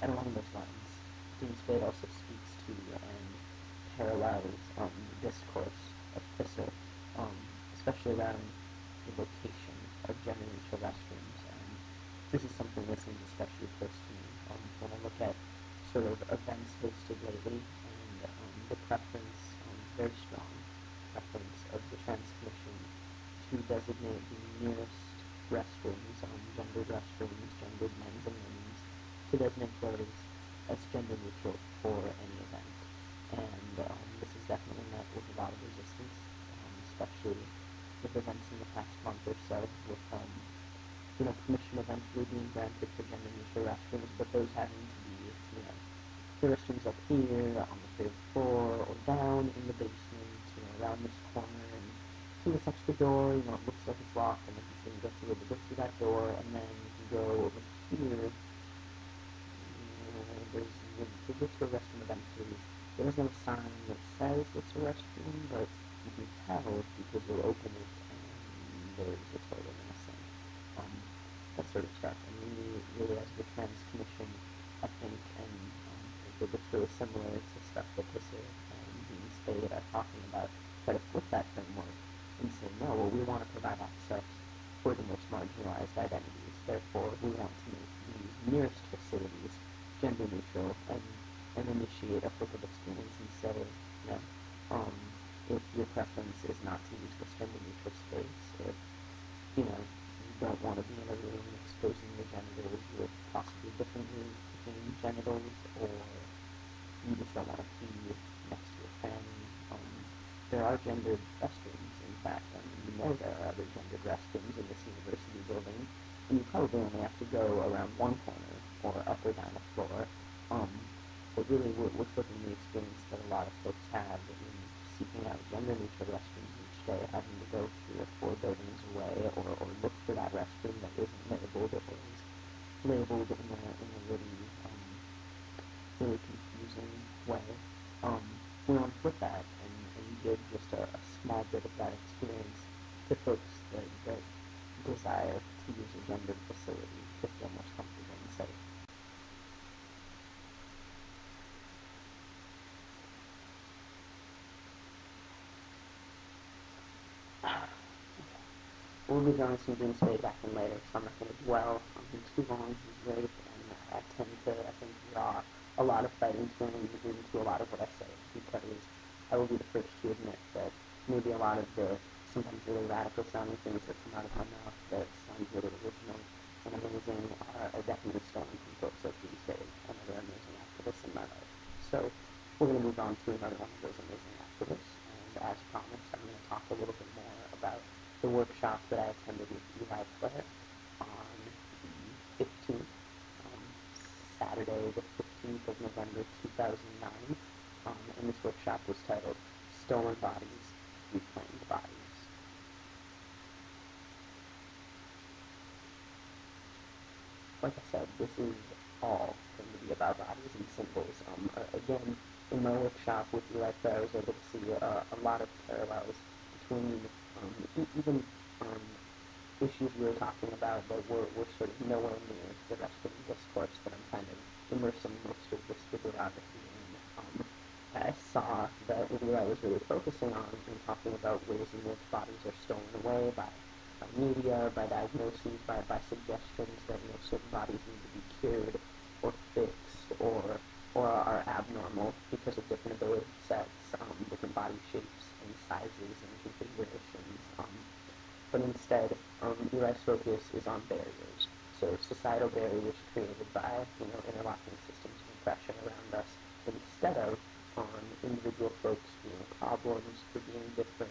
And along those lines, Dean Spade also speaks to and parallels the discourse of Thistle, especially around the location of gender-neutral restrooms. And this is something that seems especially close to me when I look at sort of events hosted lately and the preference, very strong preference of the Trans Commission to designate the nearest restrooms, gendered restrooms, gendered men's and women's, to designate those as gender neutral for any event. And this has definitely met with a lot of resistance, especially with events in the past month or so, with permission eventually being granted for gender neutral restrooms, but those having to be, the restrooms up here, on the third floor, or down in the basement, around this corner, and till you touch the door, it looks like it's locked, and then you can get to go through that door, and then you can go over here. The virtual restroom eventually, there is no sign that says it's a restroom, but you can tell because you'll open it and there's a toilet and a sink. That sort of stuff. And really as the Trans Commission, I think, and it looks really similar to stuff that Thistle and Dean Spade are talking about, try to flip that framework and say, no, well, we want to provide access for the most marginalized identities. Therefore, we want to make these nearest facilities gender neutral and initiate a flip of experience and say, if your preference is not to use this gender neutral space, if you don't want to be in a room exposing your genitals with possibly differently between genitals, or you just don't want to pee next to your family, there are gendered restrooms. In fact, there are other gendered restrooms in this university building, and you probably only have to go around one corner or up or down a floor. But really, we're flipping the experience that a lot of folks have in seeking out gender-neutral restrooms each day, having to go 3 or 4 buildings away, or look for that restroom that isn't labeled, or is labeled in a really confusing way. We want to flip that and give just a small bit of that experience to folks that desire to use a gendered facility to feel most comfortable and safe. We'll be drawing some Dean Spade back in later, so I'm not going to dwell on him too long. He's great, and I tend to, draw a lot of fighting feelings into a lot of what I say, because I will be the first to admit that maybe a lot of the sometimes really radical sounding things that come out of my mouth that sound really original and amazing are definitely stolen from folks like Dean Spade, another amazing activist in my life. So we're going to move on to another one of those amazing activists, and as promised, I'm going to talk a little bit more about the workshop that I attended with Eli Clare on the 15th, Saturday the 15th of November 2009, and this workshop was titled Stolen Bodies, Reclaimed Bodies. Like I said, this is all going to be about bodies and symbols. Again, in my workshop with Eli Clare, I was able to see a lot of parallels between even issues we were talking about that were sort of nowhere near the rest of the discourse that I'm kind of immersing most of this bibliography in. I saw that what Eli was really focusing on in talking about ways in which bodies are stolen away by media, by diagnoses, by suggestions that certain bodies need to be cured or fixed or are abnormal because of different ability sets, different body shapes and sizes and configurations. But instead, Eli's focus is on barriers. So societal barriers created by interlocking systems of oppression around us, instead of on individual folks being problems, for being different,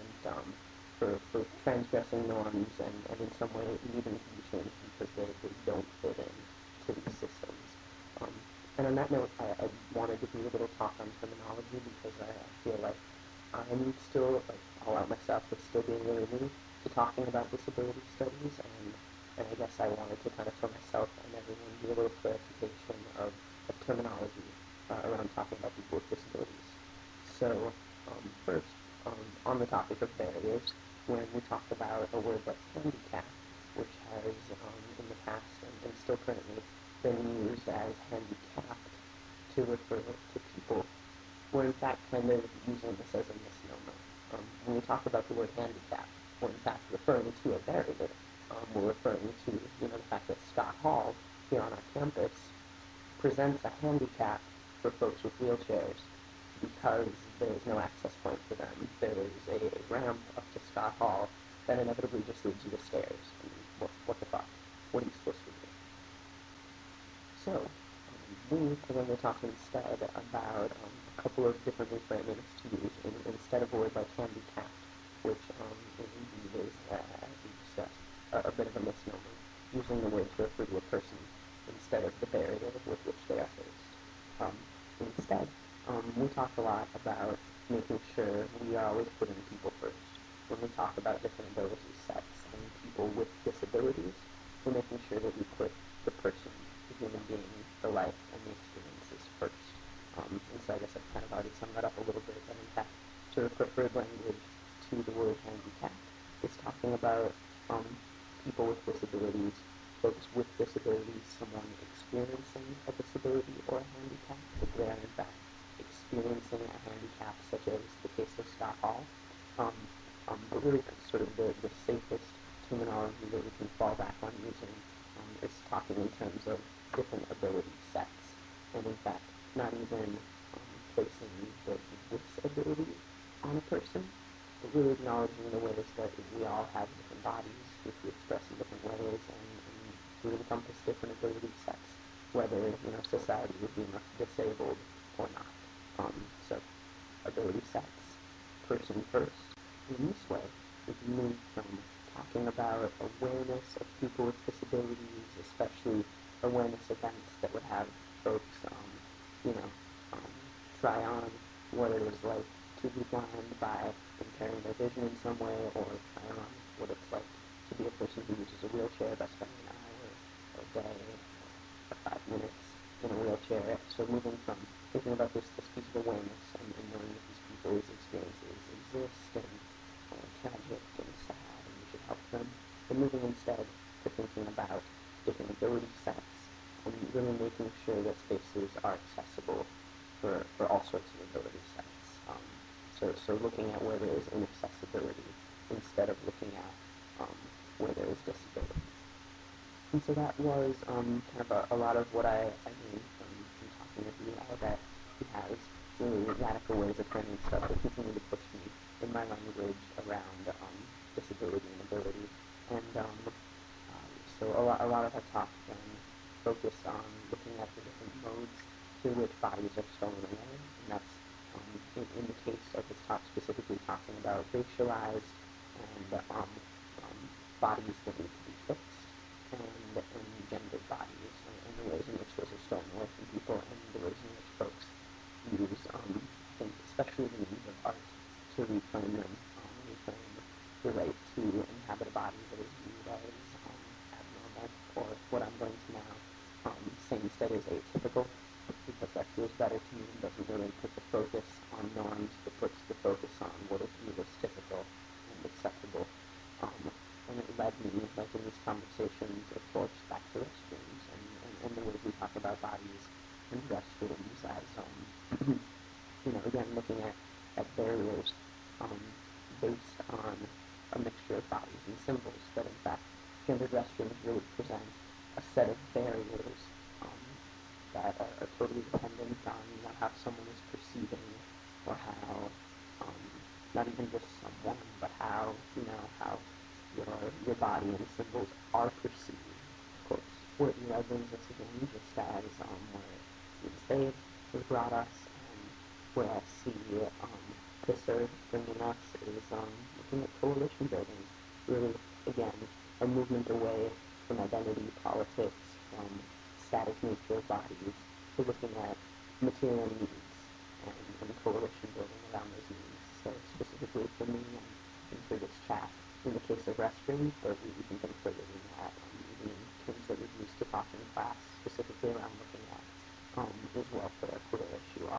for transgressing norms, and in some way needing to be changed because they don't fit in to these systems. And on that note, I wanted to do a little talk on terminology, because I feel like I'm still, all out myself, but still being really new to talking about disability studies, and I guess I wanted to kind of, for myself and everyone, do a little clarification of terminology around talking about people with disabilities. So, first, on the topic of barriers, when we talk about a word like handicap, which has in the past and still currently been used as handicapped, to refer to people, we're in fact kind of using this as a misnomer. When we talk about the word handicap, we're in fact referring to a barrier. We're referring to, the fact that Scott Hall, here on our campus, presents a handicap for folks with wheelchairs because there is no access point for them. There is a ramp up to Scott Hall that inevitably just leads you to stairs. I mean, what the fuck? What are you supposed to do? So, we're going to talk instead about a couple of different reframings to use instead of a word like handicap, which indeed is, as we discussed, a bit of a misnomer, using the word to refer to a person instead of the barrier with which they are faced. Instead, we talk a lot about making sure we are always putting people first. When we talk about different ability sets and people with disabilities, we're making sure that we put the person, the human being, the life, and the experiences first. And so I guess I've kind of already summed that up a little bit, but in fact, sort of preferred language to the word handicap is talking about people with disabilities, folks with disabilities, someone experiencing a disability or a handicap, if they are in fact experiencing a handicap, such as the case of Scott Hall. But really sort of the safest terminology that we can fall back on using is talking in terms of different ability sets, and in fact, not even placing the disability on a person, but really acknowledging the ways that we all have different bodies, which we express in different ways, and we encompass different ability sets, whether society would deem us disabled or not. So ability sets, person first. In this way, we can move from talking about awareness of people with disabilities, especially awareness events that would have folks, try on what it was like to be blind by impairing their vision in some way, or try on what it's like to be a person who uses a wheelchair by spending an hour or a day or 5 minutes in a wheelchair. So moving from thinking about this piece of awareness and knowing that these people's experiences exist and tragic and sad and we should help them, and moving instead to thinking about different ability sets and really making sure that spaces are accessible for all sorts of ability sets. So looking at where there is inaccessibility instead of looking at where there is disability. And so that was kind of a lot of what I mean from talking with you, that he has really radical ways of framing stuff that continue to push me in my language around disability and ability. And so a lot of our talk then focused on looking at the different modes through which bodies are stolen away, and that's in the case of this talk specifically talking about racialized and bodies that need to be fixed, and gendered bodies, and the ways in which those are stolen away from people, and the ways in which folks use, I think, especially the means of art to reclaim them, reclaim the right to inhabit a body that is viewed as abnormal, or what I'm going to now say instead is atypical, because that feels better to me and doesn't really put the focus on norms, but puts the focus on what is viewed as typical and acceptable. And it led me, like in these conversations, of course, back to restrooms and the ways we talk about bodies and restrooms as, again, looking at barriers based on a mixture of bodies and symbols, but in fact, gendered restrooms really present a set of barriers that are totally dependent on how someone is perceiving, or how, not even just someone, but how your body and symbols are perceived. Of course, Whitney brings us again, just as where Spade has brought us, and where I see this earth bringing us is looking at coalition building. Really, again, a movement away from identity politics, from static nature of bodies, to looking at material needs and coalition building around those needs. So specifically for me and for this chat, in the case of restrooms, but we can think further than that, even in terms that we've used to talk in class, specifically around looking at is welfare a queer issue.